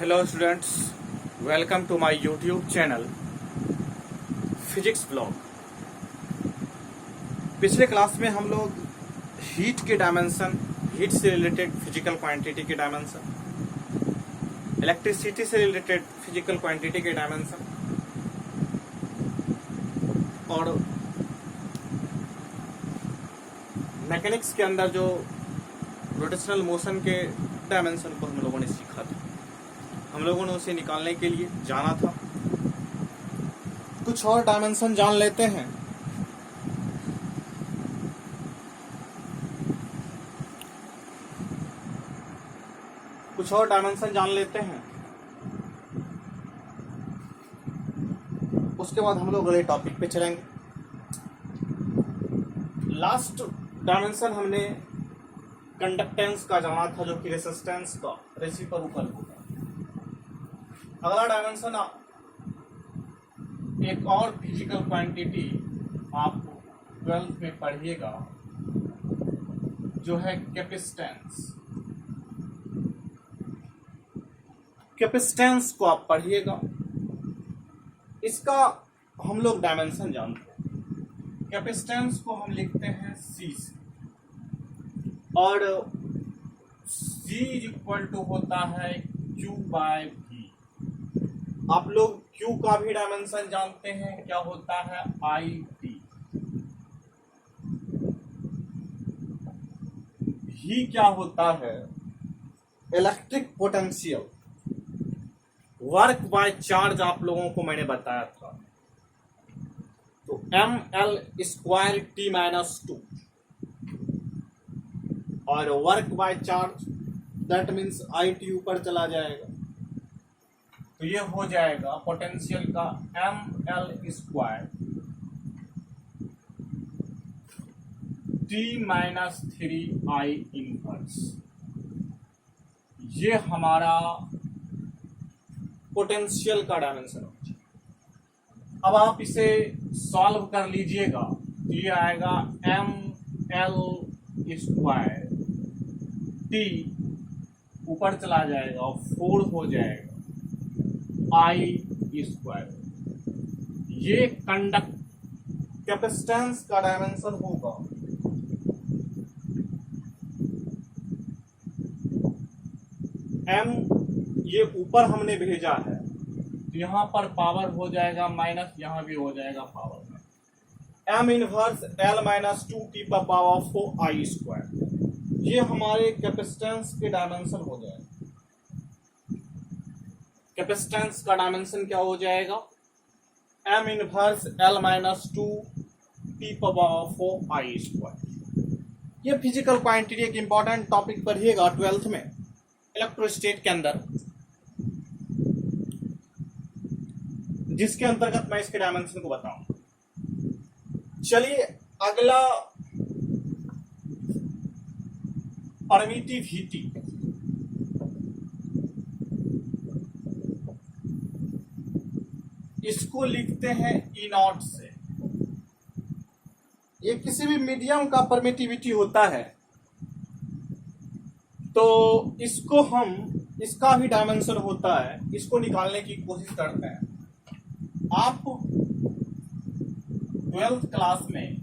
Hello students, welcome to my YouTube channel physics blog. पिछले class में हम लोग हीट के डायमेंशन, हीट से रिलेटेड फिजिकल क्वांटिटी के डायमेंशन, इलेक्ट्रिसिटी से रिलेटेड फिजिकल क्वांटिटी के डायमेंशन और मैकेनिक्स के अंदर जो रोटेशनल मोशन के डायमेंशन को हम लोगों ने सीखा था। हम लोगों ने उसे निकालने के लिए जाना था। कुछ और डायमेंशन जान लेते हैं। उसके बाद हम लोग अगले टॉपिक पे चलेंगे। लास्ट डायमेंशन हमने कंडक्टेंस का जाना था, जो कि रेसिस्टेंस का रेसिप्रोकल होगा। अगला डायमेंशन एक और फिजिकल क्वांटिटी आप 12th में पढ़िएगा, जो है कैपेसिटेंस। कैपेसिटेंस को आप पढ़िएगा। इसका हम लोग डायमेंशन जानते हैं। कैपेसिटेंस को हम लिखते हैं C से, और C इक्वल टू होता है Q/V। आप लोग Q का भी डायमेंशन जानते हैं, क्या होता है IT। V क्या होता है, electric potential. Work by charge आप लोगों को मैंने बताया था, तो mL² T-2 और work by charge that means IT ऊपर चला जाएगा, तो ये हो जाएगा पोटेंशियल का mL² T-3I इनवर्स। ये हमारा पोटेंशियल का डायमेंशन हो जाएगा। अब आप इसे सॉल्व कर लीजिएगा, तो ये आएगा mL² T ऊपर चला जाएगा और 4 हो जाएगा I²। ये कैपेसिटेंस का डायमेंशन होगा। M ये ऊपर हमने भेजा है, तो यहाँ पर पावर हो जाएगा माइनस, यहाँ भी हो जाएगा पावर में। M inverse L-2T⁴ I²। ये हमारे कैपेसिटेंस के डायमेंशन हो जाएगा। कैपेसिटेंस का डायमेंशन क्या हो जाएगा, M इनवर्स L-2T⁴ I²। ये फिजिकल क्वांटिटी एक इंपॉर्टेंट टॉपिक पढ़िएगा 12th में इलेक्ट्रोस्टैटिक के अंदर, जिसके अंतर्गत मैं इसके डायमेंशन को बताऊं। चलिए अगला परमिटिविटी। इसको लिखते हैं E0 से। ये किसी भी मीडियम का परमिटिविटी होता है, तो इसको हम, इसका भी डायमेंशन होता है, इसको निकालने की कोशिश करते हैं। आप 12th क्लास में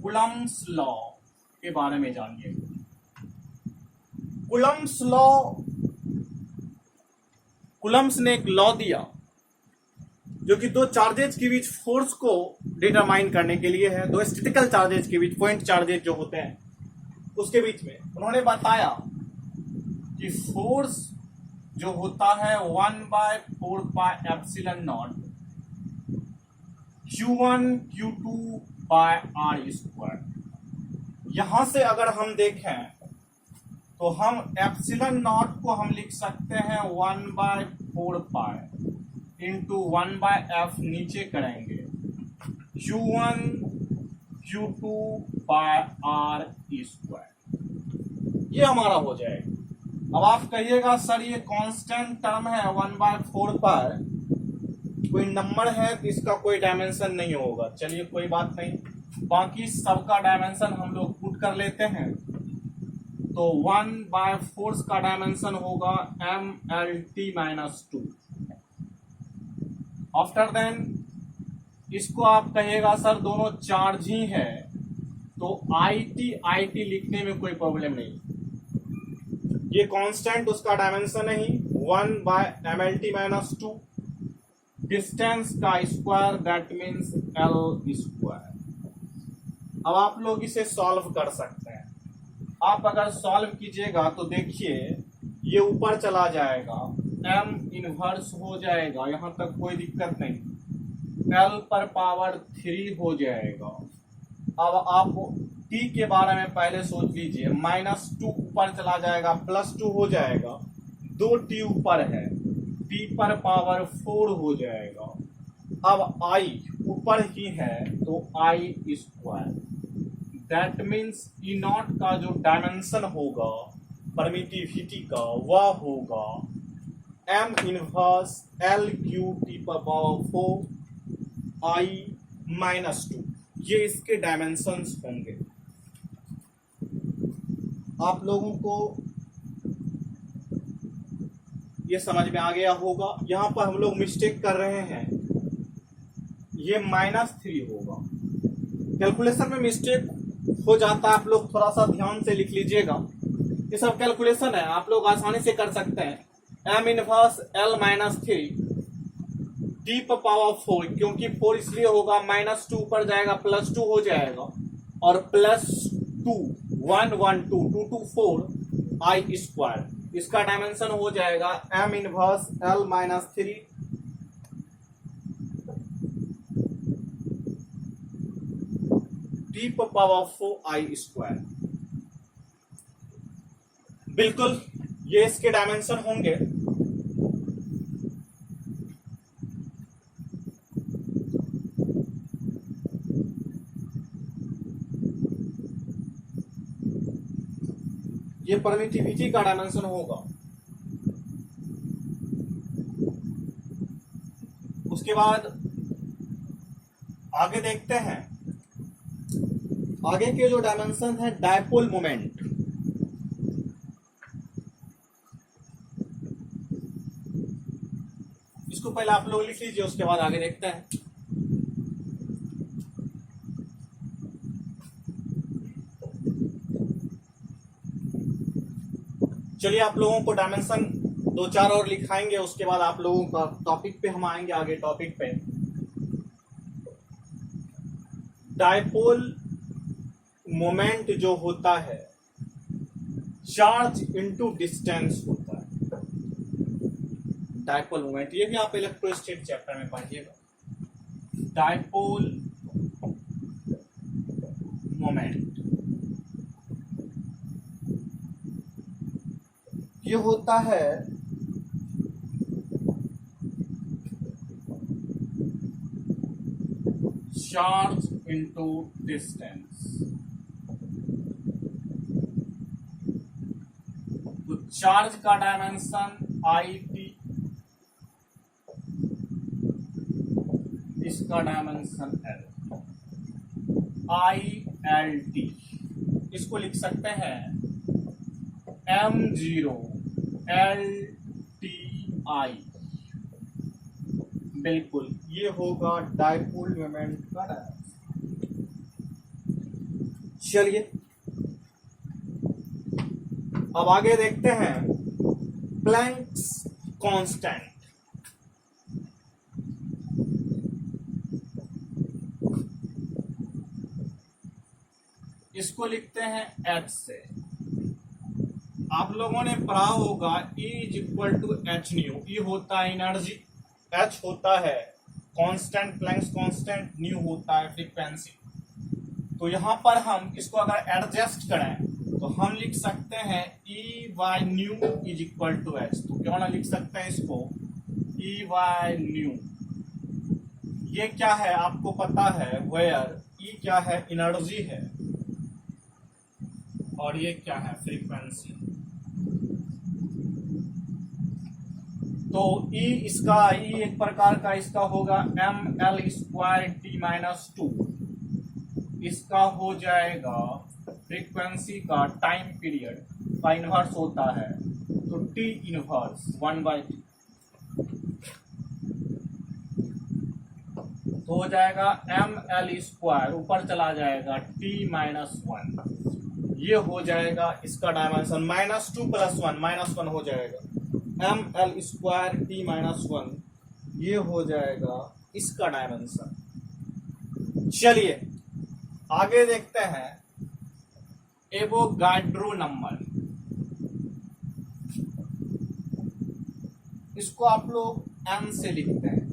कूलम्ब्स लॉ के बारे में जानिए। कूलम्ब्स लॉ, कूलम्ब्स ने एक लॉ दिया जो कि दो चार्जेज के बीच फोर्स को डिटरमाइन करने के लिए है। दो स्टैटिकल चार्जेज के बीच, पॉइंट चार्जेज जो होते हैं उसके बीच में उन्होंने बताया कि फोर्स जो होता है 1/4πε0 Q1 Q2/R²। यहां से अगर हम देखें तो हम ε0 को हम लिख सकते हैं 1/4π इंटू 1/f, नीचे करेंगे Q1 Q2/R²। ये हमारा हो जाएगा। अब आप कहिएगा सर ये कांस्टेंट टर्म है 1/4π, कोई नंबर है तो इसका कोई डायमेंशन नहीं होगा। चलिए कोई बात नहीं, बाकी सबका डायमेंशन हम लोग पुट कर लेते हैं। तो 1/4 फोर्स का डायमेंशन होगा mlt-2। आफ्टर देन इसको आप कहेगा सर दोनों चार्ज ही है, तो IT लिखने में कोई प्रॉब्लम नहीं। ये कांस्टेंट उसका डायमेंशन नहीं, 1/mlt-2 डिस्टेंस का square, that means L square. अब आप लोग इसे सॉल्व कर सकते हैं। आप अगर सॉल्व कीजिएगा तो देखिए ये ऊपर चला जाएगा, m इनवर्स हो जाएगा, यहां तक कोई दिक्कत नहीं, L पर पावर 3 हो जाएगा। अब आप t के बारे में पहले सोच लीजिए, -2 ऊपर चला जाएगा, +2 हो जाएगा, 2t ऊपर है, t पर पावर 4 हो जाएगा। अब I ऊपर ही है तो I square, that means E not का जो डायमेंशन होगा परमिटिविटी का वह होगा m inverse L cube t पर पावर 4 I-2। ये इसके डायमेंशंस होंगे। आप लोगों को ये समझ में आ गया होगा। यहां पर हम लोग मिस्टेक कर रहे हैं, ये -3 होगा। कैलकुलेशन में मिस्टेक हो जाता है, आप लोग थोड़ा सा ध्यान से लिख लीजिएगा। ये सब कैलकुलेशन है, आप लोग आसानी से कर सकते हैं। m इनवर्स L-3 t पर पावर 4, क्योंकि 4 इसलिए होगा, -2 ऊपर जाएगा, +2 हो जाएगा, और +2 1 1 2 2 2 4 I स्क्वायर, इसका डायमेंशन हो जाएगा m इनवर्स L-3 t पर पावर 4 I स्क्वायर। बिल्कुल ये इसके डायमेंशन होंगे। ये परमिटिविटी का डायमेंशन होगा। उसके बाद आगे देखते हैं, आगे के जो डायमेंशन है डायपोल मोमेंट। इसको पहले आप लोग लिख लीजिए, उसके बाद आगे देखते हैं। चलिए आप लोगों को डायमेंशन 2-4 और लिखाएंगे, उसके बाद आप लोगों का टॉपिक पे हम आएंगे। आगे टॉपिक पे डायपोल मोमेंट जो होता है चार्ज इनटू डिस्टेंस होता है डायपोल मोमेंट। ये भी आप इलेक्ट्रोस्टैटिक चैप्टर में पढ़िएगा। डायपोल मोमेंट ये होता है चार्ज इनटू डिस्टेंस। तो चार्ज का डायमेंशन IT, इसका डायमेंशन L, ILT। इसको लिख सकते हैं M0 LTI। बिल्कुल ये होगा डायपोल मोमेंट का डायमेंशन। चलिए अब आगे देखते हैं प्लैंक्स कांस्टेंट। इसको लिखते हैं H से। आप लोगों ने पढ़ा होगा E = h न्यू। E होता है एनर्जी, H होता है कांस्टेंट, प्लैंक्स कांस्टेंट, न्यू होता है फ्रीक्वेंसी। तो यहां पर हम इसको अगर एडजस्ट करें तो हम लिख सकते हैं E/न्यू = h। तो क्यों ना लिख सकते हैं इसको E/न्यू। ये क्या है आपको पता है, वेयर E क्या है, एनर्जी है, और ये क्या है, फ्रीक्वेंसी। तो E इसका E एक प्रकार का इसका होगा mL² t-2, इसका हो जाएगा फ्रीक्वेंसी का टाइम पीरियड का इनवर्स होता है, तो टी इनवर्स 1/t तो हो जाएगा ml², ऊपर चला जाएगा t-1, ये हो जाएगा इसका डायमेंशन -2 + 1 -1 हो जाएगा ml² t-1, ये हो जाएगा इसका डायमेंशन। चलिए आगे देखते हैं एवोगाड्रो नंबर। इसको आप लोग n से लिखते हैं,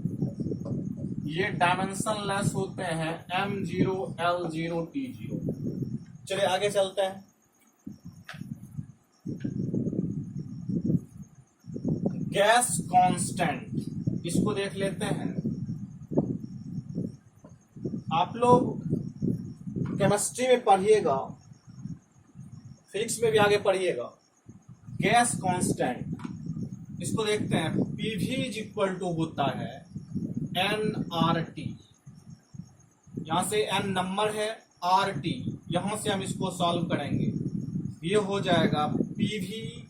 ये डायमेंशन लेस होते हैं m0 l0 t0। चलिए आगे चलते हैं। गैस कांस्टेंट, इसको देख लेते हैं। आप लोग केमिस्ट्री में पढ़िएगा, फिजिक्स में भी आगे पढ़िएगा। गैस कांस्टेंट, इसको देखते हैं। पीवी इज इक्वल टू होता है nRT, यहां से n नंबर है, RT, यहां से हम इसको सॉल्व करेंगे, ये हो जाएगा PV/T।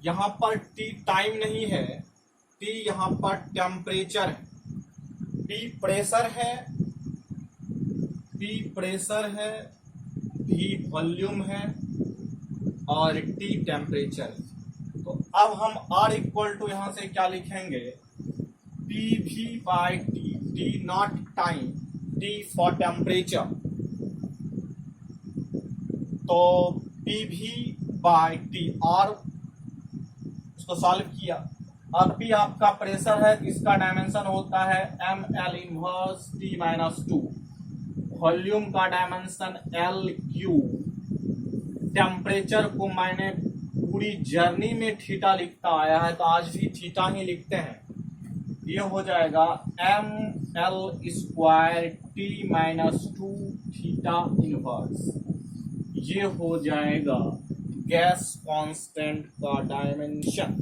यहां पर T टाइम नहीं है, T यहां पर टेम्परेचर है, P प्रेशर है, V वॉल्यूम है और T टेम्परेचर। तो अब हम R इक्वल टू यहां से क्या लिखेंगे, PV/T, T not time, T for temperature. तो PV/T और इसको सॉल्व किया। अब P आपका प्रेशर है, इसका डायमेंशन होता है ml इनवर्स t-2, वॉल्यूम का डायमेंशन LQ। टेम्परेचर को मैंने पूरी जर्नी में थीटा लिखता आया है, तो आज भी थीटा ही लिखते हैं। ये हो जाएगा ml² t-2 थीटा इनवर्स, ये हो जाएगा गैस कांस्टेंट का डायमेंशन।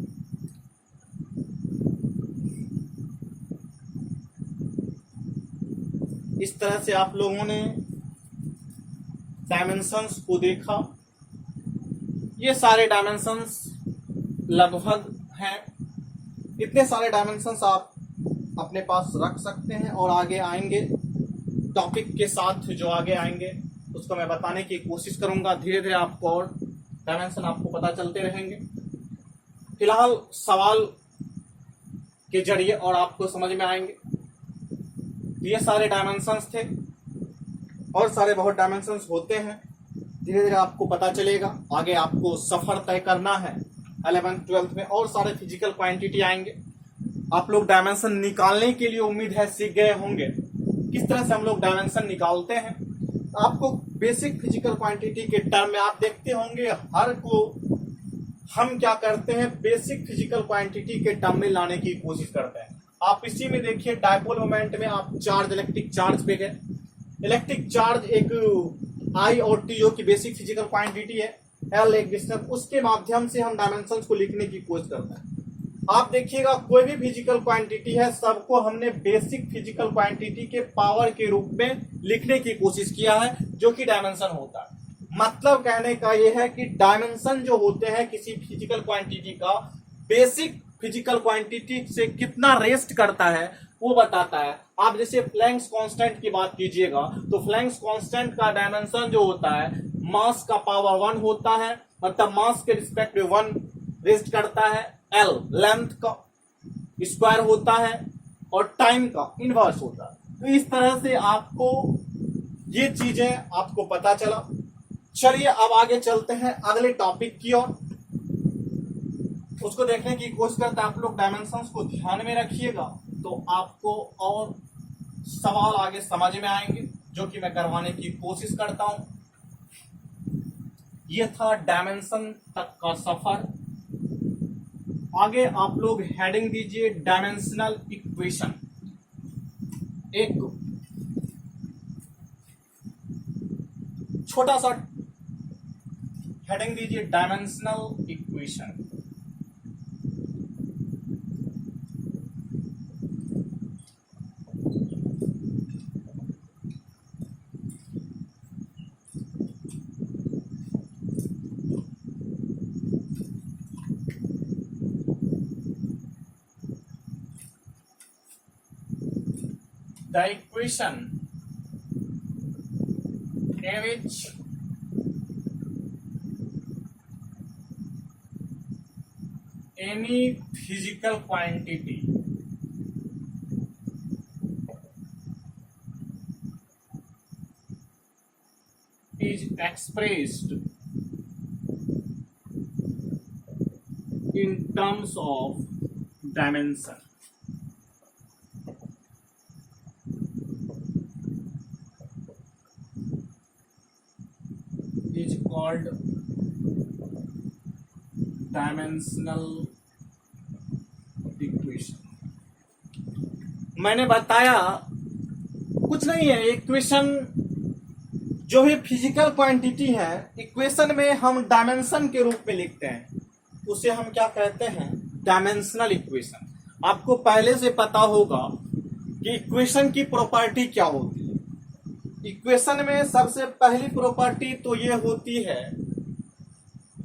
इस तरह से आप लोगों ने डायमेंशंस को देखा। ये सारे डायमेंशंस लगभग हैं, इतने सारे डायमेंशंस आप अपने पास रख सकते हैं और आगे आएंगे टॉपिक के साथ, जो आगे आएंगे उसको मैं बताने की कोशिश करूंगा। धीरे धीरे आपको और डायमेंशन आपको पता चलते रहेंगे। फिलहाल सवाल के जरिए और आपको समझ में आएंगे। ये सारे डायमेंशंस थे और सारे बहुत डायमेंशंस होते हैं, धीरे धीरे आपको पता चलेगा। आगे आपको सफर तय करना है 11th 12th में, और सारे फिजिकल क्वांटिटी आएंगे। आप लोग डायमेंशन निकालने के लिए उम्मीद है सीख गए होंगे किस तरह से हम लोग डायमेंशन निकालते हैं। आपको बेसिक फिजिकल क्वांटिटी के टर्म में आप देखते होंगे हर को हम क्या करते हैं, बेसिक फिजिकल क्वांटिटी के टर्म में लाने की कोशिश करते हैं। आप इसी में देखिए डायपोल मोमेंट में आप चार्ज, इलेक्ट्रिक चार्ज पे गए। इलेक्ट्रिक चार्ज एक आई और टी जो की बेसिक फिजिकल क्वांटिटी है, एल एक डिस्टेंस, उसके माध्यम से हम डायमेंशंस को लिखने की कोशिश करते हैं। आप देखिएगा कोई भी फिजिकल क्वांटिटी है, सबको हमने बेसिक फिजिकल क्वांटिटी के पावर के रूप में लिखने की कोशिश किया है, जो कि डायमेंशन होता है। मतलब कहने का यह है कि डायमेंशन जो होते हैं किसी फिजिकल क्वांटिटी का, बेसिक फिजिकल क्वांटिटी से कितना रेस्ट करता है वो बताता है। आप जैसे प्लैंक्स कांस्टेंट की बात कीजिएगा, तो प्लैंक्स कांस्टेंट का डायमेंशन जो होता है मास का पावर 1 होता है, मतलब मास के रिस्पेक्ट में 1 रेस्ट करता है। एल लेंथ का स्क्वायर होता है और टाइम का इनवर्स होता है। तो इस तरह से आपको ये चीजें आपको पता चला। चलिए अब आगे चलते हैं अगले टॉपिक की ओर, उसको देखने की कोशिश करते हैं। आप लोग डायमेंशंस को ध्यान में रखिएगा तो आपको और सवाल आगे समझ में आएंगे, जो कि मैं करवाने की कोशिश करता हूं। यह था डायमेंशन तक का सफर। आगे आप लोग हेडिंग दीजिए डायमेंशनल इक्वेशन। एक छोटा सा हेडिंग दीजिए dimensional equation. the equation in which any physical quantity is expressed in terms of dimension. Is called dimensional equation. मैंने बताया कुछ नहीं है, इक्वेशन जो भी फिजिकल क्वांटिटी है इक्वेशन में हम डायमेंशन के रूप में लिखते हैं, उसे हम क्या कहते हैं, डायमेंशनल इक्वेशन। आपको पहले से पता होगा कि इक्वेशन की प्रॉपर्टी क्या होती है। इक्वेशन में सबसे पहली प्रॉपर्टी तो ये होती है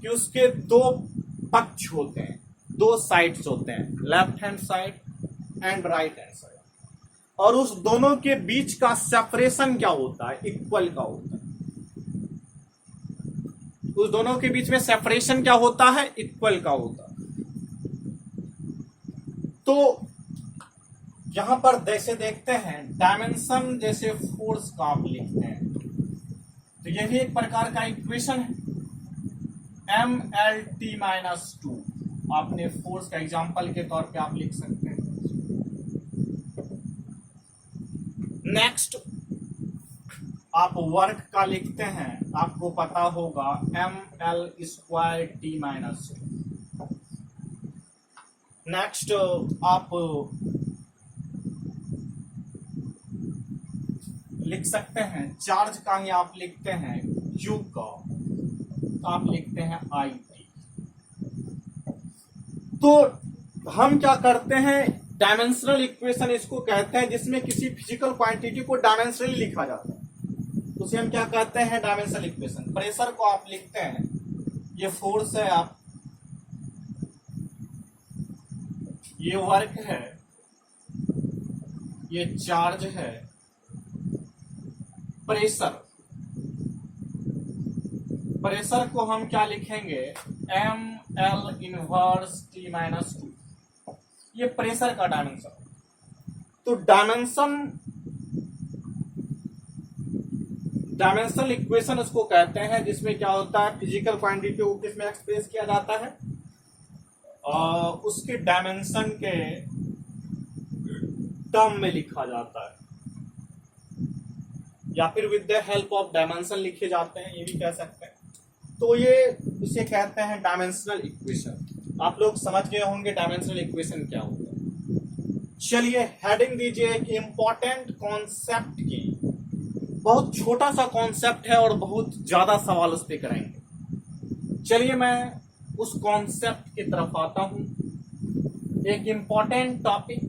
कि उसके दो पक्ष होते हैं, दो साइड्स होते हैं, left hand side and right hand side, और उस दोनों के बीच का सेपरेशन क्या होता है, इक्वल का होता है। उस दोनों के बीच में सेपरेशन क्या होता है, इक्वल का होता है। तो यहां पर जैसे देखते हैं डायमेंशन जैसे फोर्स का आप लिखते हैं, तो यह भी एक प्रकार का इक्वेशन है। MLT-2 आपने फोर्स का एग्जांपल के तौर पे आप लिख सकते हैं। नेक्स्ट आप वर्क का लिखते हैं, आपको पता होगा ML²T-2। नेक्स्ट आप लिख सकते हैं चार्ज का, ही आप लिखते हैं Q का, आप लिखते हैं IT। तो हम क्या करते हैं, डायमेंशनल इक्वेशन इसको कहते हैं जिसमें किसी फिजिकल क्वांटिटी को डायमेंशनली लिखा जाता है, उसे हम क्या कहते हैं, डायमेंशनल इक्वेशन। प्रेशर को आप लिखते हैं, ये फोर्स है, आप ये वर्क है, ये चार्ज है, प्रेशर को हम क्या लिखेंगे, ML−T-2। ये प्रेशर का डायमेंशन। तो डायमेंशनल इक्वेशन उसको कहते हैं जिसमें क्या होता है, फिजिकल क्वांटिटी को किसमें एक्सप्रेस किया जाता है, और उसके डायमेंशन के टर्म में लिखा जाता है, या फिर with the help of dimension लिखे जाते हैं, ये भी कह सकते हैं। तो ये इसे कहते हैं डायमेंशनल इक्वेशन। आप लोग समझ गए होंगे डायमेंशनल इक्वेशन क्या होता है। चलिए हेडिंग दीजिए एक इंपॉर्टेंट कॉन्सेप्ट की। बहुत छोटा सा कॉन्सेप्ट है और बहुत ज्यादा सवाल उस पर करेंगे। चलिए मैं उस कॉन्सेप्ट की तरफ आता हूं। एक इंपॉर्टेंट टॉपिक,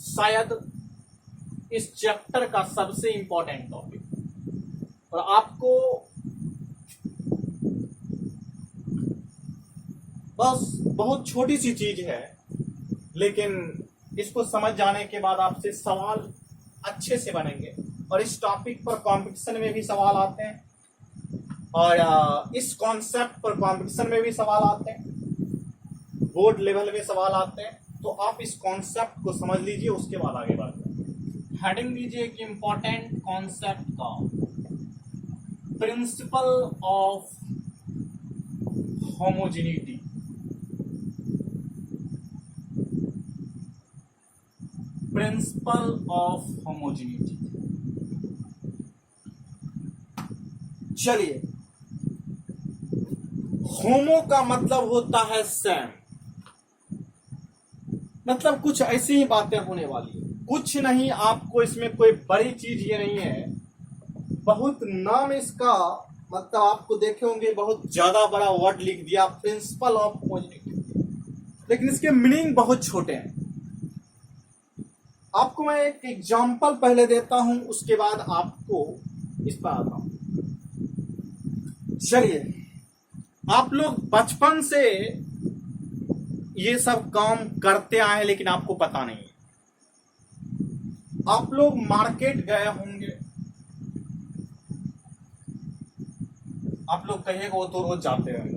शायद इस चैप्टर का सबसे इंपॉर्टेंट टॉपिक, और आपको बस बहुत छोटी सी चीज है, लेकिन इसको समझ जाने के बाद आपसे सवाल अच्छे से बनेंगे। और इस टॉपिक पर कंपटीशन में भी सवाल आते हैं, और इस कॉन्सेप्ट पर कंपटीशन में भी सवाल आते हैं, बोर्ड लेवल में सवाल आते हैं। तो आप इस कॉन्सेप्ट को समझ लीजिए, उसके बाद आगे बढ़ते हैं। हेडिंग दीजिए एक इंपॉर्टेंट कॉन्सेप्ट का, principle of homogeneity. Principle of homogeneity. चलिए, होमो का मतलब होता है सेम, मतलब कुछ ऐसी ही बातें होने वाली है, कुछ नहीं। आपको इसमें कोई बड़ी चीज ये नहीं है, बहुत नाम इसका, मतलब आपको देखे होंगे बहुत ज्यादा बड़ा वर्ड लिख दिया, प्रिंसिपल ऑफ होमोजेनिटी, लेकिन इसके मीनिंग बहुत छोटे हैं। आपको मैं एक एग्जांपल पहले देता हूं, उसके बाद आपको इस पर आता हूं। चलिए, आप लोग बचपन से ये सब काम करते आए हैं, लेकिन आपको पता नहीं है। आप लोग मार्केट गए होंगे, आप लोग कहिएगा वो तो रोज जाते हैं,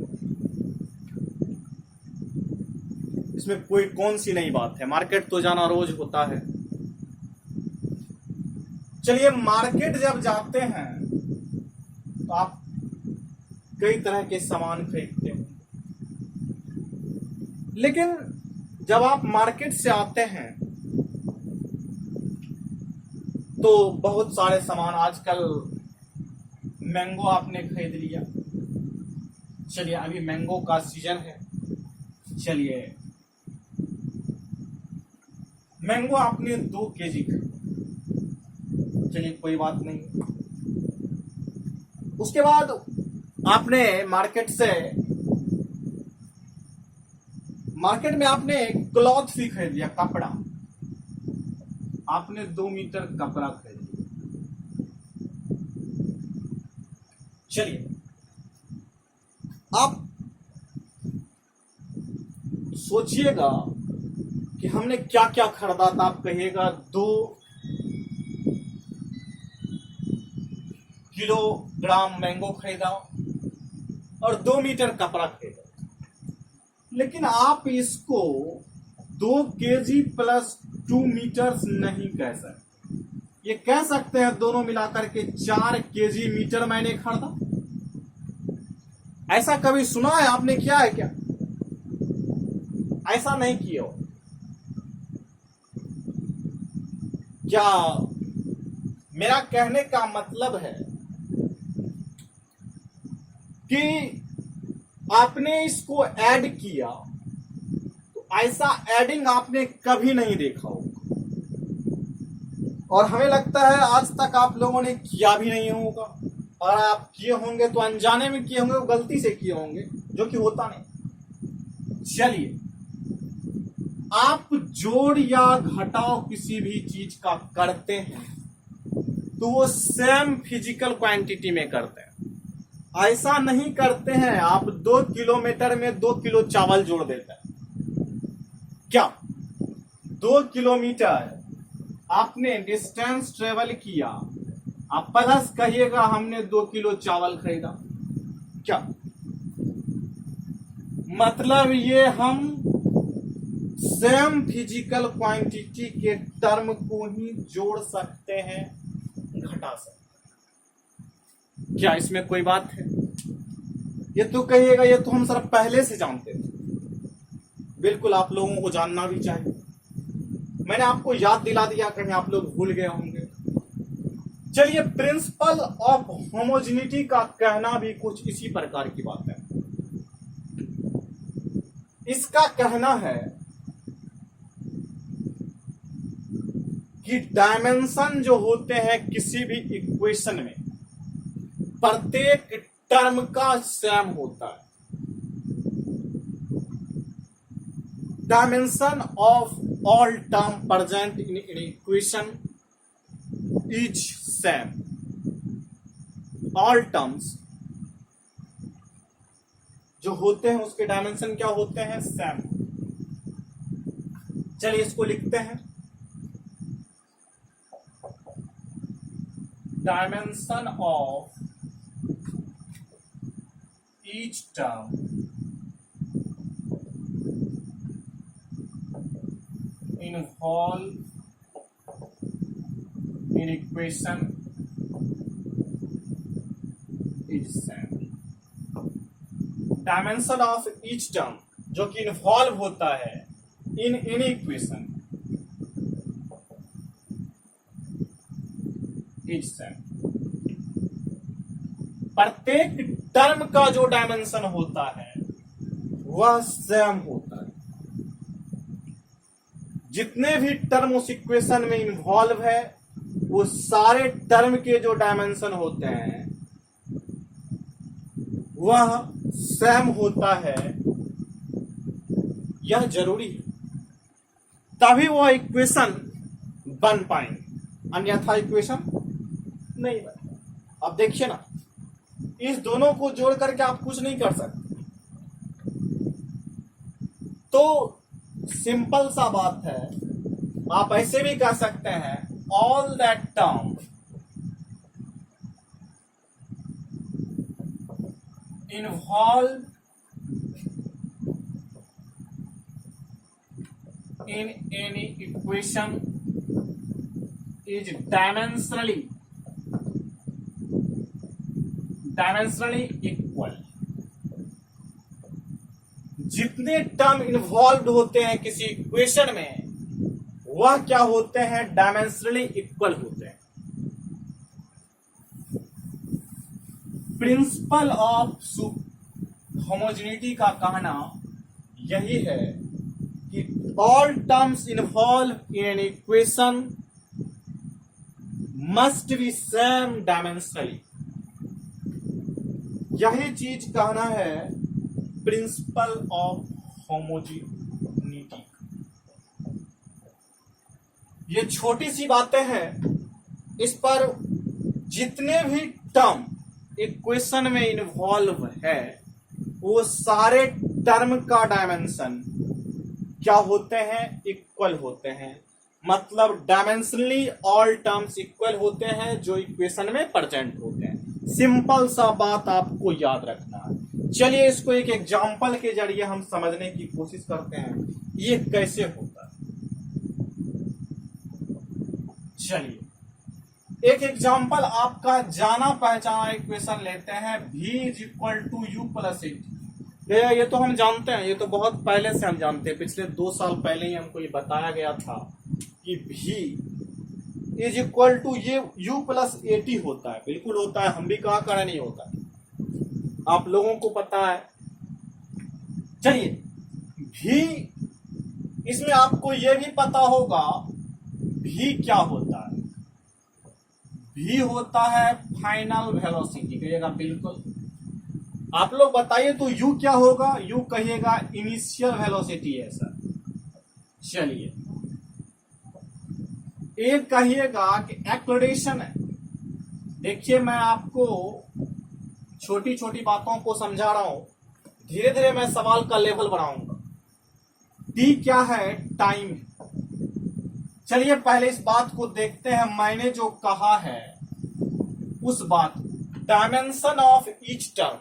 इसमें कोई कौन सी नई बात है, मार्केट तो जाना रोज होता है। चलिए मार्केट जब जाते हैं तो आप कई तरह के सामान खरीदते हैं, लेकिन जब आप मार्केट से आते हैं तो बहुत सारे सामान, आजकल मैंगो आपने खरीद लिया, चलिए अभी मैंगो का सीजन है, चलिए मैंगो आपने 2 केजी, चलिए कोई बात नहीं। उसके बाद आपने मार्केट में आपने क्लॉथ भी खरीद लिया, कपड़ा, आपने 2 मीटर कपड़ा खरीद लिया। चलिए आप सोचिएगा कि हमने क्या क्या खरीदा था, आप कहिएगा 2 किलोग्राम मैंगो खरीदा और 2 मीटर कपड़ा खरीदा, लेकिन आप इसको 2 केजी प्लस 2 मीटर नहीं कह सकते, ये कह सकते हैं दोनों मिलाकर के 4 केजी मीटर मैंने खरीदा। ऐसा कभी सुना है आपने, किया है क्या? ऐसा नहीं किया हो क्या? मेरा कहने का मतलब है कि आपने इसको ऐड किया, तो ऐसा एडिंग आपने कभी नहीं देखा होगा, और हमें लगता है आज तक आप लोगों ने किया भी नहीं होगा, और आप किए होंगे तो अनजाने में किए होंगे, गलती से किए होंगे, जो कि होता नहीं। चलिए आप जोड़ या घटाव किसी भी चीज का करते हैं तो वो सेम फिजिकल क्वांटिटी में करते हैं, ऐसा नहीं करते हैं आप 2 किलोमीटर में 2 किलो चावल जोड़ देते हैं। क्या 2 किलोमीटर आपने डिस्टेंस ट्रेवल किया, आप प्लस कहिएगा हमने 2 किलो चावल खरीदा, क्या मतलब ये हम सेम फिजिकल क्वांटिटी के टर्म को ही जोड़ सकते हैं, घटा सकते हैं, क्या इसमें कोई बात है? ये तो कहिएगा ये तो हम सर पहले से जानते थे, बिल्कुल आप लोगों को जानना भी चाहिए, मैंने आपको याद दिला दिया, कहीं आप लोग भूल गए होंगे। चलिए प्रिंसिपल ऑफ होमोजेनिटी का कहना भी कुछ इसी प्रकार की बात है। इसका कहना है कि डायमेंशन जो होते हैं किसी भी इक्वेशन में, प्रत्येक टर्म का सेम होता है। Dimension of all term present in equation is same, all terms जो होते हैं उसके डायमेंशन क्या होते हैं? सेम। चलिए इसको लिखते हैं, dimension of each term involved in equation is same। Dimension of each term जो कि इन्वॉल्व होता है in any equation is same. प्रत्येक टर्म का जो डायमेंशन होता है वह सेम होता है। जितने भी टर्म उस इक्वेशन में इन्वॉल्व है वो सारे टर्म के जो डायमेंशन होते हैं वह सेम होता है, यह जरूरी है, तभी वह इक्वेशन बन पाएंगे, अन्यथा इक्वेशन नहीं बने। अब देखिए ना, इस दोनों को जोड़ करके आप कुछ नहीं कर सकते, तो सिंपल सा बात है। आप ऐसे भी कह सकते हैं all that term involved in any equation is dimensionally equal। जितने टर्म इन्वॉल्व होते हैं किसी इक्वेशन में वह क्या होते हैं, डायमेंशनली इक्वल होते हैं। प्रिंसिपल ऑफ होमोजेनिटी का कहना यही है कि all terms involve in an equation must be same dimensionally. यही चीज कहना है प्रिंसिपल ऑफ होमोजेनिटी। ये छोटी सी बातें हैं, इस पर जितने भी टर्म इक्वेशन में इन्वॉल्व है वो सारे टर्म का डायमेंशन क्या होते हैं, इक्वल होते हैं। मतलब डायमेंशनली ऑल टर्म्स इक्वल होते हैं जो इक्वेशन में प्रेजेंट होते हैं। सिंपल सा बात आपको याद रखना है। चलिए इसको एक एग्जाम्पल के जरिए हम समझने की कोशिश करते हैं ये कैसे होता है। चलिए एक एग्जाम्पल आपका जाना पहचाना इक्वेशन लेते हैं, v is equal to U plus at. ये तो हम जानते हैं, ये तो बहुत पहले से हम जानते हैं, पिछले 2 साल पहले ही हमको ये बताया गया था कि v इज इक्वल टू ये u प्लस एटी होता है। बिल्कुल होता है, हम भी कहा करें नहीं होता है, आप लोगों को पता है। चलिए v, इसमें आपको यह भी पता होगा v क्या होता है। v होता है फाइनल वेलोसिटी, कहिएगा बिल्कुल। आप लोग बताइए तो u क्या होगा, u कहिएगा इनिशियल वेलोसिटी है सर। चलिए एक कहिएगा कि एक्सेलरेशन है। देखिए मैं आपको छोटी छोटी बातों को समझा रहा हूं, धीरे धीरे मैं सवाल का लेवल बढ़ाऊंगा। t क्या है, टाइम। चलिए पहले इस बात को देखते हैं, मैंने जो कहा है उस बात, डायमेंशन ऑफ ईच टर्म।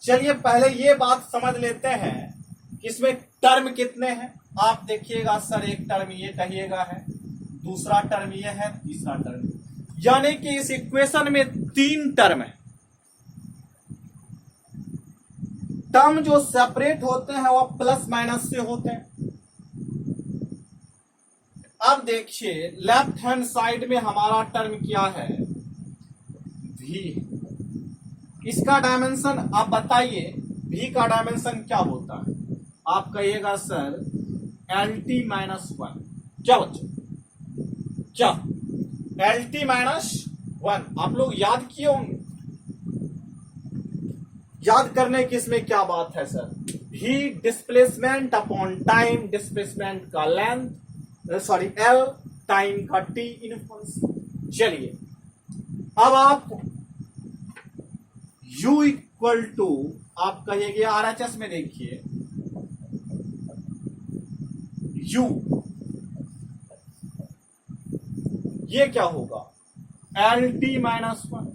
चलिए पहले ये बात समझ लेते हैं कि इसमें टर्म कितने हैं। आप देखिएगा सर, एक टर्म ये कहिएगा है, दूसरा टर्म ये है, तीसरा टर्म, यानी कि इस इक्वेशन में 3 टर्म है। टर्म जो सेपरेट होते हैं वह प्लस माइनस से होते हैं। अब देखिए लेफ्ट हैंड साइड में हमारा टर्म क्या है, v। इसका डायमेंशन आप बताइए, v का डायमेंशन क्या होता है। आप कहिएगा सर LT माइनस 1। क्या बच्चों, क्या LT माइनस 1 आप लोग याद किए होंगे। याद करने की इसमें क्या बात है sir, v displacement upon time, displacement का लेंथ, सॉरी L, टाइम का t इनवर्स। चलिए अब आप u इक्वल टू आप कहिएगा RHS में देखिए u, ये क्या होगा LT माइनस 1।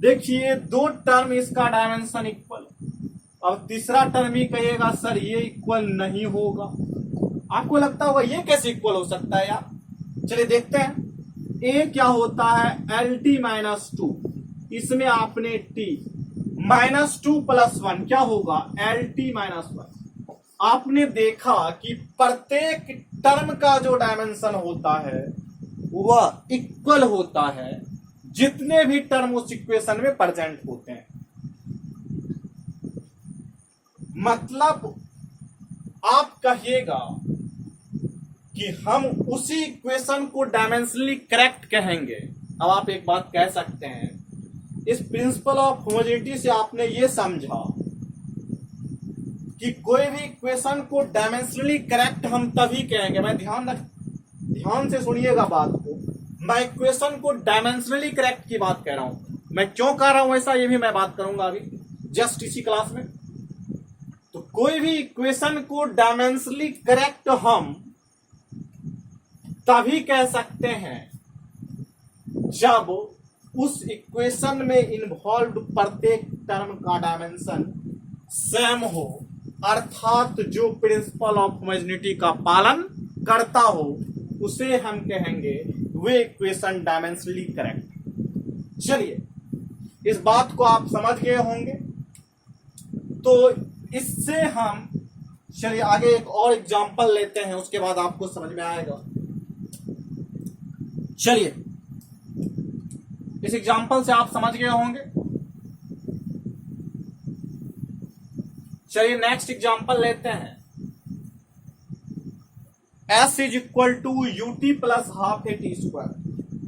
देखिए 2 टर्म इसका डायमेंशन इक्वल। अब तीसरा टर्म ही कहिएगा सर ये इक्वल नहीं होगा। आपको लगता होगा ये कैसे इक्वल हो सकता है यार। चलिए देखते हैं, ए क्या होता है LT माइनस 2, इसमें आपने t माइनस 2 प्लस 1 क्या होगा LT माइनस 1। आपने देखा कि प्रत्येक टर्म का जो डायमेंशन होता है वह इक्वल होता है जितने भी टर्म उस इक्वेशन में प्रेजेंट होते हैं। मतलब आप कहिएगा कि हम उसी इक्वेशन को डायमेंशनली करेक्ट कहेंगे। अब आप एक बात कह सकते हैं, इस प्रिंसिपल ऑफ होमोजेनिटी से आपने ये समझा कि कोई भी इक्वेशन को डायमेंशनली करेक्ट हम तभी कहेंगे। मैं ध्यान से सुनिएगा बात को, मैं इक्वेशन को डायमेंशनली करेक्ट की बात कह रहा हूं। मैं क्यों कह रहा हूं ऐसा ये भी मैं बात करूंगा अभी जस्ट इसी क्लास में। तो कोई भी इक्वेशन को डायमेंशनली करेक्ट हम तभी कह सकते हैं जब उस इक्वेशन में इन्वॉल्व प्रत्येक टर्म का डायमेंशन सेम हो, अर्थात जो प्रिंसिपल ऑफ होमोजेनिटी का पालन करता हो, उसे हम कहेंगे वे इक्वेशन डायमेंशनली करेक्ट। चलिए, इस बात को आप समझ गए होंगे। तो इससे हम चलिए आगे एक और एग्जांपल लेते हैं, उसके बाद आपको समझ में आएगा। चलिए, इस एग्जांपल से आप समझ गए होंगे। चलिए नेक्स्ट एग्जांपल लेते हैं। S is equal to U T plus half A T square.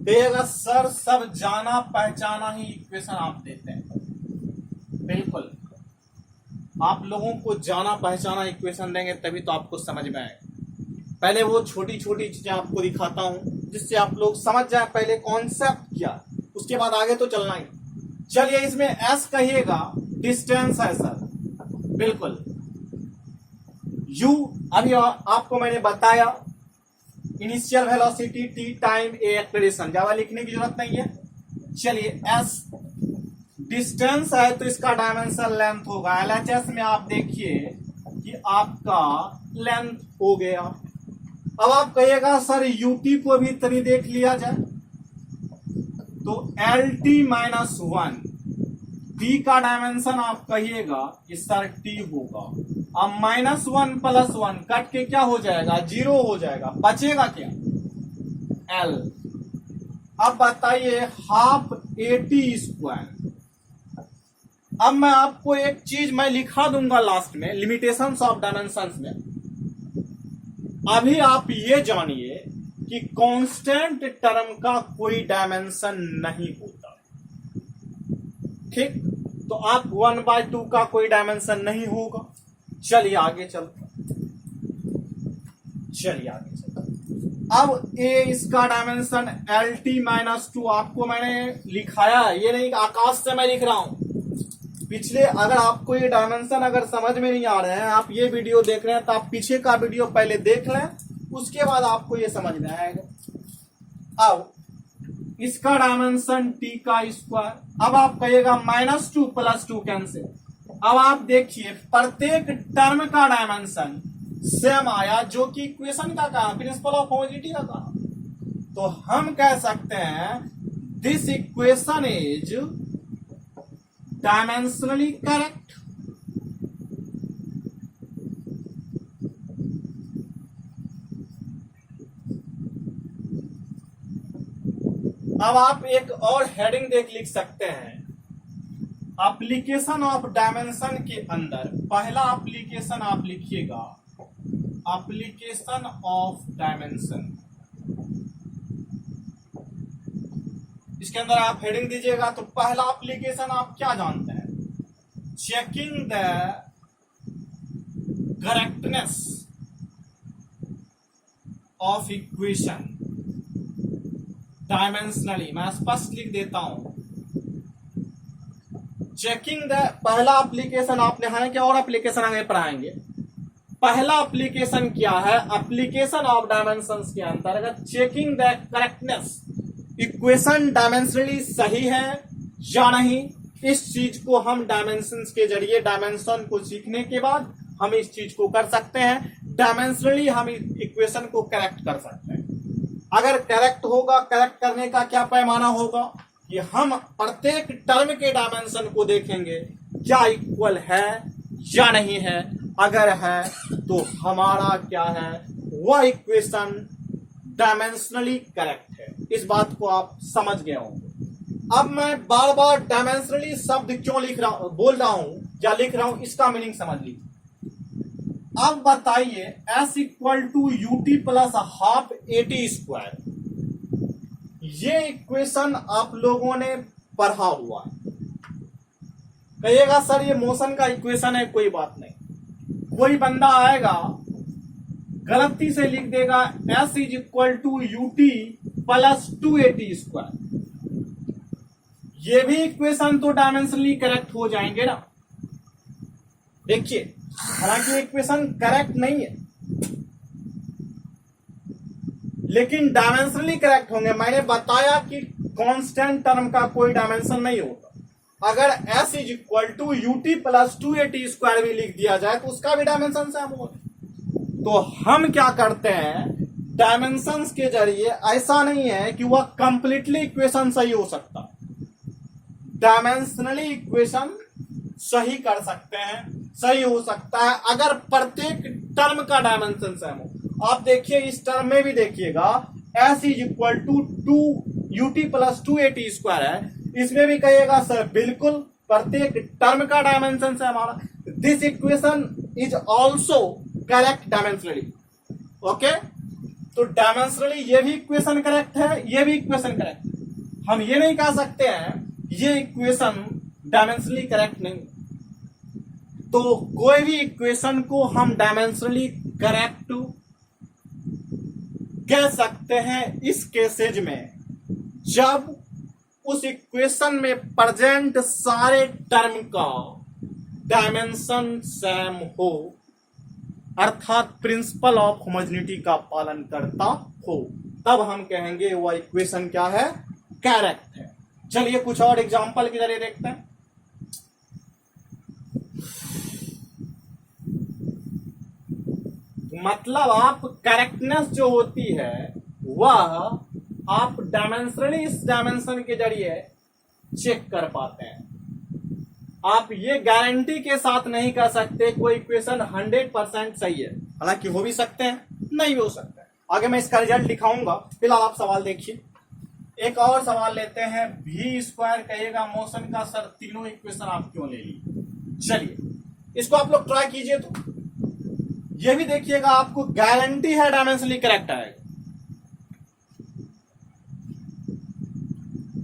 कहिएगा सर सब जाना पहचाना ही इक्वेशन आप देते हैं। बिल्कुल, आप लोगों को जाना पहचाना इक्वेशन देंगे तभी तो आपको समझ में आएगा। पहले वो छोटी छोटी चीजें आपको दिखाता हूं जिससे आप लोग समझ जाए पहले कॉन्सेप्ट क्या, उसके बाद आगे तो चलना ही। चलिए, इसमें S कहिएगा डिस्टेंस है सर, बिल्कुल। U अभी आपको मैंने बताया initial velocity t time a acceleration, ज्यादा लिखने की जरूरत नहीं है। चलिए, S डिस्टेंस है तो इसका डायमेंशन लेंथ होगा। LHS में आप देखिए कि आपका लेंथ हो गया। अब आप कहिएगा सर यूटी को भी तरी देख लिया जाए, तो LT माइनस 1 t का डायमेंशन आप कहिएगा कि सर t होगा। अब -1 + 1 कट के क्या हो जाएगा, 0 हो जाएगा, बचेगा क्या, L। अब बताइए हाफ AT स्क्वायर। अब मैं आपको एक चीज मैं लिखा दूंगा लास्ट में, लिमिटेशंस ऑफ डायमेंशंस में। अभी आप ये जानिए कि कांस्टेंट टर्म का कोई डायमेंशन नहीं होता, ठीक। तो आप 1/2 का कोई डायमेंशन नहीं होगा। चलिए आगे चलते, अब ए इसका डायमेंशन LT माइनस 2 आपको मैंने लिखाया है, ये नहीं आकाश से मैं लिख रहा हूं। पिछले अगर आपको ये डायमेंशन अगर समझ में नहीं आ रहे हैं, आप ये वीडियो देख रहे हैं तो आप पीछे का वीडियो पहले देख लें, उसके बाद आपको ये समझ में आएगा। अब इसका डायमेंशन t का स्क्वायर। अब आप कहिएगा -2 + 2 कैंसिल। अब आप देखिए प्रत्येक टर्म का डायमेंशन सेम आया, जो कि इक्वेशन का कहा, प्रिंसिपल ऑफ होमोजेनिटी का कहा। तो हम कह सकते हैं this equation is dimensionally correct. अब आप एक और हेडिंग लिख सकते हैं, एप्लीकेशन ऑफ डायमेंशन के अंदर पहला एप्लीकेशन आप लिखिएगा एप्लीकेशन ऑफ डायमेंशन। इसके अंदर आप हेडिंग दीजिएगा तो पहला एप्लीकेशन आप क्या जानते हैं, checking the correctness of equation dimensionally. मैं स्पष्ट लिख देता हूं, चेकिंग द पहला एप्लीकेशन आपने है क्या, और एप्लीकेशन आगे पढ़ाएंगे। पहला एप्लीकेशन क्या है, एप्लीकेशन ऑफ डायमेंशंस के अंतर्गत checking the correctness, equation dimensionally सही है या नहीं। इस चीज को हम डायमेंशंस के जरिए, डायमेंशन को सीखने के बाद हम इस चीज को कर सकते हैं। डायमेंशनली हम इक्वेशन को करेक्ट कर सकते हैं। अगर करेक्ट होगा, करेक्ट करने का क्या पैमाना होगा कि हम प्रत्येक टर्म के डायमेंशन को देखेंगे क्या इक्वल है या नहीं है। अगर है तो हमारा क्या है, वह इक्वेशन डायमेंशनली करेक्ट है। इस बात को आप समझ गए होंगे। अब मैं बार बार डायमेंशनली शब्द क्यों बोल रहा हूं या लिख रहा हूं, इसका मीनिंग समझ लीजिए। अब बताइए S = UT + half AT square, ये इक्वेशन आप लोगों ने पढ़ा हुआ है। कहिएगा सर ये मोशन का इक्वेशन है, कोई बात नहीं। कोई बंदा आएगा गलती से लिख देगा S = UT + 2AT स्क्वायर, ये भी इक्वेशन तो डायमेंशनली करेक्ट हो जाएंगे ना। देखिए हालांकि इक्वेशन करेक्ट नहीं है, लेकिन डायमेंशनली करेक्ट होंगे। मैंने बताया कि कांस्टेंट टर्म का कोई डायमेंशन नहीं होता। अगर s is equal to U T plus 2at² भी लिख दिया जाए तो उसका भी डायमेंशन सेम होगा। तो हम क्या करते हैं, डायमेंशंस के जरिए, ऐसा नहीं है कि वह कंप्लीटली इक्वेशन सही हो सकता, डायमेंशनली इक्वेशन सही कर सकते हैं, सही हो सकता है अगर प्रत्येक टर्म का डायमेंशन सेम हो। आप देखिए इस टर्म में भी देखिएगा s is equal to 2ut plus 2at² है, इसमें भी कहिएगा सर बिल्कुल प्रत्येक टर्म का डायमेंशन सेम आ रहा। This equation is also correct dimensionally. Okay, तो डायमेंशनली ये भी इक्वेशन करेक्ट है, ये भी इक्वेशन करेक्ट है। हम ये नहीं कह सकते हैं ये इक्वेशन डायमेंशनली करेक्ट नहीं। तो कोई भी इक्वेशन को हम डायमेंशनली करेक्ट कह सकते हैं इस केसेज में जब उस इक्वेशन में प्रेजेंट सारे टर्म का डायमेंशन सेम हो, अर्थात प्रिंसिपल ऑफ होमोजेनिटी का पालन करता हो, तब हम कहेंगे वह इक्वेशन क्या है, करेक्ट है। चलिए कुछ और एग्जांपल के जरिए देखते हैं। मतलब आप करेक्टनेस जो होती है वह आप डायमेंशनली इस डायमेंशन के जरिए चेक कर पाते हैं। आप ये गारंटी के साथ नहीं कर सकते कोई इक्वेशन 100% सही है, हालांकि हो भी सकते हैं, नहीं भी हो सकता है। आगे मैं इसका रिजल्ट दिखाऊंगा, फिलहाल आप सवाल देखिए। एक और सवाल लेते हैं, v² कहिएगा मोशन का। सर तीनों इक्वेशन आप क्यों ले ली? चलिए इसको आप लोग ट्राई कीजिए। तो ये भी देखिएगा, आपको गारंटी है डायमेंशनली करेक्ट आएगा।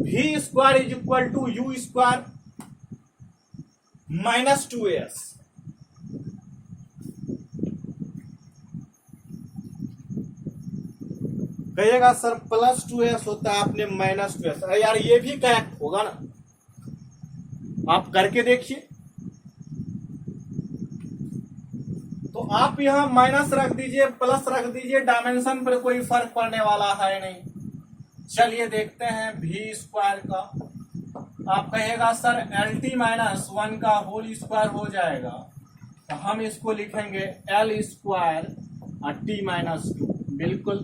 v² is equal to u² minus 2as। कहिएगा सर प्लस 2s होता है, आपने माइनस 2s। अरे यार ये भी करेक्ट होगा ना, आप करके देखिए। तो आप यहां माइनस रख दीजिए, प्लस रख दीजिए, डायमेंशन पर कोई फर्क पड़ने वाला है नहीं। चलिए देखते हैं v² का। आप कहेगा सर LT-1 का होल स्क्वायर हो जाएगा, तो हम इसको लिखेंगे L² T-2। बिल्कुल।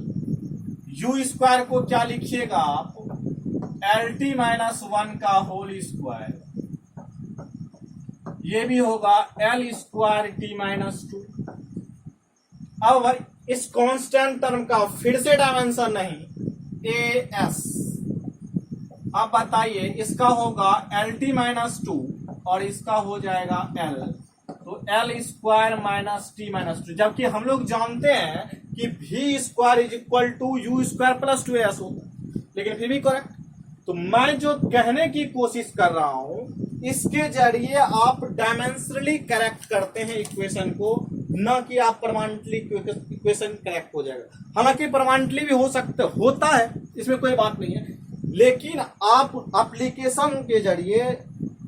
U² को क्या लिखिएगा आप, LT-1 का होल स्क्वायर, ये भी होगा L² T-2। अब इस कांस्टेंट टर्म का फिर से डायमेंशन नहीं, AS। अब बताइए इसका होगा LT-2 और इसका हो जाएगा L, तो L² T-2। जबकि हम लोग जानते हैं कि v² is equal to u² plus 2as होता है, लेकिन फिर भी करेक्ट। तो मैं जो कहने की कोशिश कर रहा हूं, इसके जरिए आप डायमेंशनली करेक्ट करते हैं इक्वेशन को, न कि आप परमानेंटली इक्वेशन करेक्ट हो जाएगा। हालांकि परमानेंटली भी हो सकता होता है, इसमें कोई बात नहीं है, लेकिन आप एप्लीकेशन के जरिए,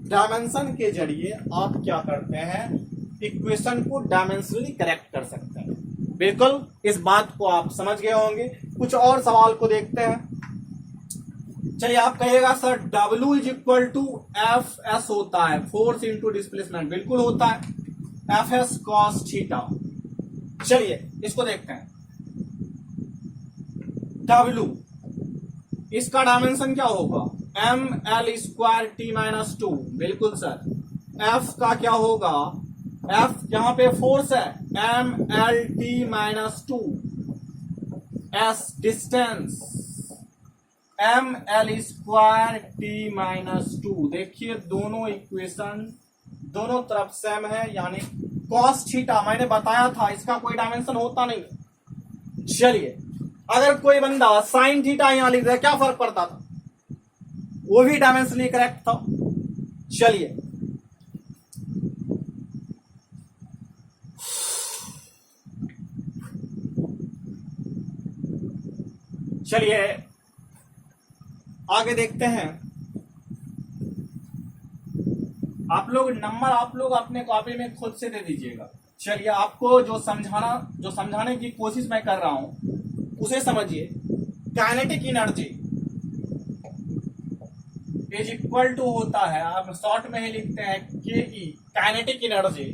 डायमेंशन के जरिए आप क्या करते हैं, इक्वेशन को डायमेंशनली करेक्ट कर सकते हैं। बिल्कुल, इस बात को आप समझ गए होंगे। कुछ और सवाल को देखते हैं। चलिए आप कहिएगा sir W is equal to FS होता है, फोर्स इंटू डिस्प्लेसमेंट। बिल्कुल होता है, FS cos थीटा। चलिए इसको देखते हैं। W इसका डायमेंशन क्या होगा, ML² T-2। बिल्कुल सर। F का क्या होगा, F यहां पे फोर्स है, MLT-2। S distance, ML² T-2। देखिए दोनों इक्वेशन दोनों तरफ सेम है, यानी cos थीटा मैंने बताया था इसका कोई डायमेंशन होता नहीं। चलिए अगर कोई बंदा sin थीटा यहां लिख दे, क्या फर्क पड़ता था, वो भी डायमेंशनली करेक्ट था। चलिए चलिए आगे देखते हैं। आप लोग नंबर आप लोग अपने कॉपी में खुद से दे दीजिएगा। चलिए आपको जो समझाने की कोशिश मैं कर रहा हूं उसे समझिए। Kinetic energy is equal to होता है, आप शॉर्ट में ही लिखते हैं के E, kinetic energy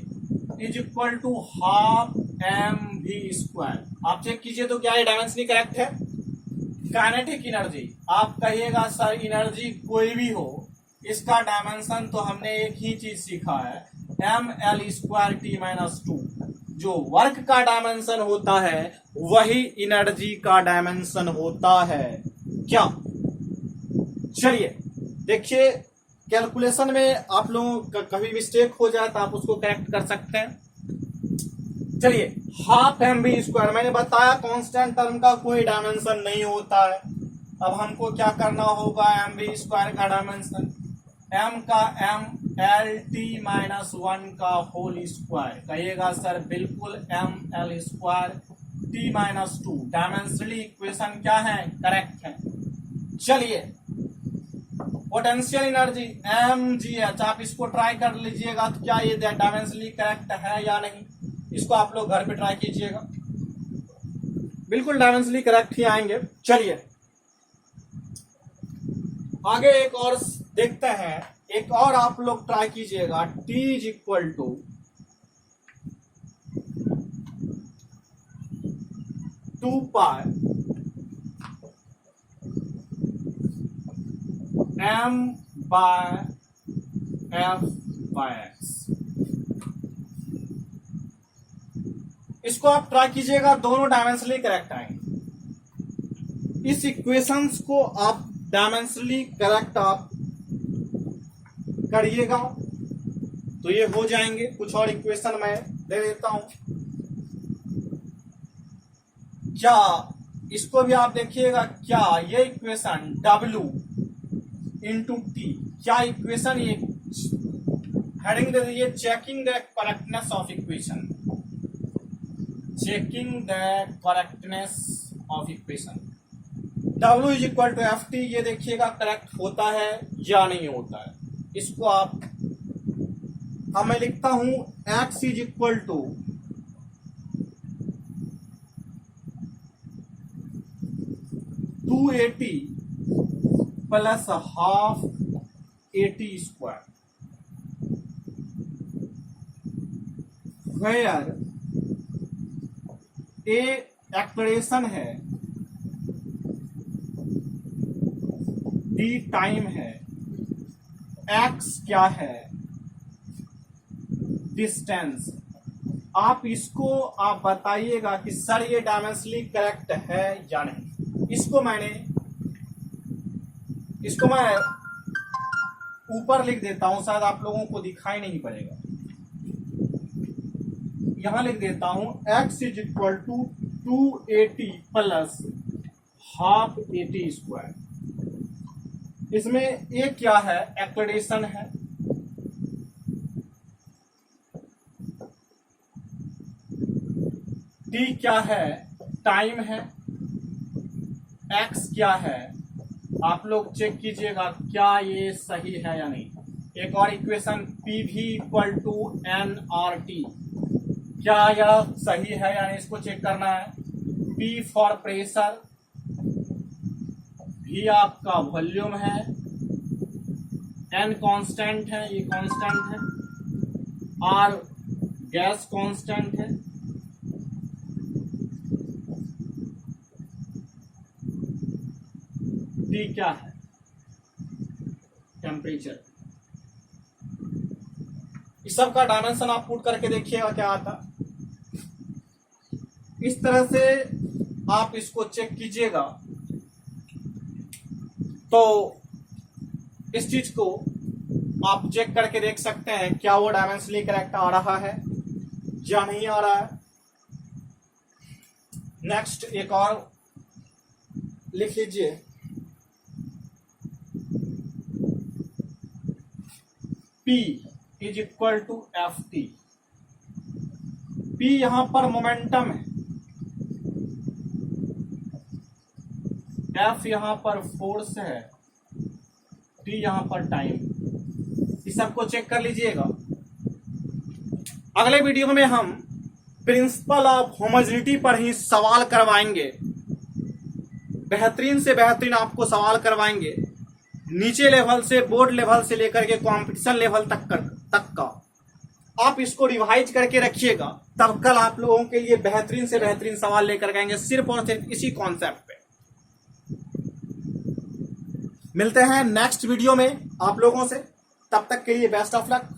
is equal to half M V square. आप चेक कीजिए तो क्या ये डायमेंशनली करेक्ट है? काइनेटिक एनर्जी, आप कहिएगा सर एनर्जी कोई भी हो, इसका डायमेंशन तो हमने एक ही चीज सीखा है, M L square T minus two. जो वर्क का डायमेंशन होता है वही एनर्जी का डायमेंशन होता है क्या? चलिए देखिए, कैलकुलेशन में आप लोगों का कभी मिस्टेक हो जाए तो आप उसको करेक्ट कर सकते हैं। चलिए, हाफ एम बी स्क्वायर, मैंने बताया कांस्टेंट टर्म का कोई डायमेंशन नहीं होता है। अब हमको क्या करना होगा, एम बी स्क्वायर का डायमेंशन, एम का M L T minus one का होल स्क्वायर। कहिएगा सर बिल्कुल M L square T minus two, dimensionally equation क्या है? करेक्ट है। चलिए, potential energy M G H, आप इसको ट्राई कर लीजिएगा तो क्या ये डायमेंशनली करेक्ट है या नहीं, इसको आप लोग घर पे ट्राई कीजिएगा, बिल्कुल डायमेंशनली करेक्ट ही आएंगे। चलिए आगे एक और देखते हैं, एक और आप लोग ट्राई कीजिएगा, T is equal to two pi M by F by X. इसको आप ट्राई कीजिएगा, दोनों डायमेंशनली करेक्ट आएंगे। इस इक्वेशंस को आप डायमेंशनली करेक्ट आप करिएगा तो ये हो जाएंगे। कुछ और इक्वेशन मैं दे देता हूं, क्या इसको भी आप देखिएगा, क्या ये इक्वेशन W इंटू टी, क्या इक्वेशन, ये हेडिंग दे दीजिए checking the correctness of equation, checking the correctness of equation. W is equal to F T, ये देखिएगा करेक्ट होता है या नहीं होता है। इसको आप, अब मैं लिखता हूं x is equal to 280 plus half 80 square, where A expression है, डी टाइम है, एक्स क्या है, डिस्टेंस। आप इसको आप बताइएगा कि सर ये डायमेंशनली करेक्ट है या नहीं। इसको मैं ऊपर लिख देता हूं, शायद आप लोगों को दिखाई नहीं पड़ेगा। यहां लिख देता हूं x is equal to 280 plus half 80 square. इसमें ए क्या है, एक्सलेरेशन है, टी क्या है, टाइम है, एक्स क्या है, आप लोग चेक कीजिएगा क्या ये सही है या नहीं। एक और equation P V equal to N R T, क्या यह सही है या नहीं, इसको चेक करना है। पी फॉर प्रेशर, भी आपका वॉल्यूम है, एन कांस्टेंट है, ये कांस्टेंट है, आर गैस कांस्टेंट है, टी क्या है, टेम्परेचर। इस सब का डायमेंशन आप पुट करके देखिएगा क्या आता। इस तरह से आप इसको चेक कीजिएगा तो इस चीज को आप चेक करके देख सकते हैं क्या वो डायमेंशनली करेक्ट आ रहा है या नहीं आ रहा है। नेक्स्ट एक और लिख लीजिए, P is equal to F T. P यहां पर मोमेंटम है, F यहां पर फोर्स है, T यहां पर टाइम। इस सबको चेक कर लीजिएगा। अगले वीडियो में हम प्रिंसिपल ऑफ होमोजेनिटी पर ही सवाल करवाएंगे। बेहतरीन से बेहतरीन आपको सवाल करवाएंगे, नीचे लेवल से, बोर्ड लेवल से लेकर के कंपटीशन लेवल तक का आप इसको रिवाइज करके रखिएगा। तब कल आप लोगों के लिए बेहतरीन से बेहतरीन सवाल लेकर आएंगे, सिर्फ और सिर्फ इसी कॉन्सेप्ट पे। मिलते हैं नेक्स्ट वीडियो में आप लोगों से, तब तक के लिए बेस्ट ऑफ लक।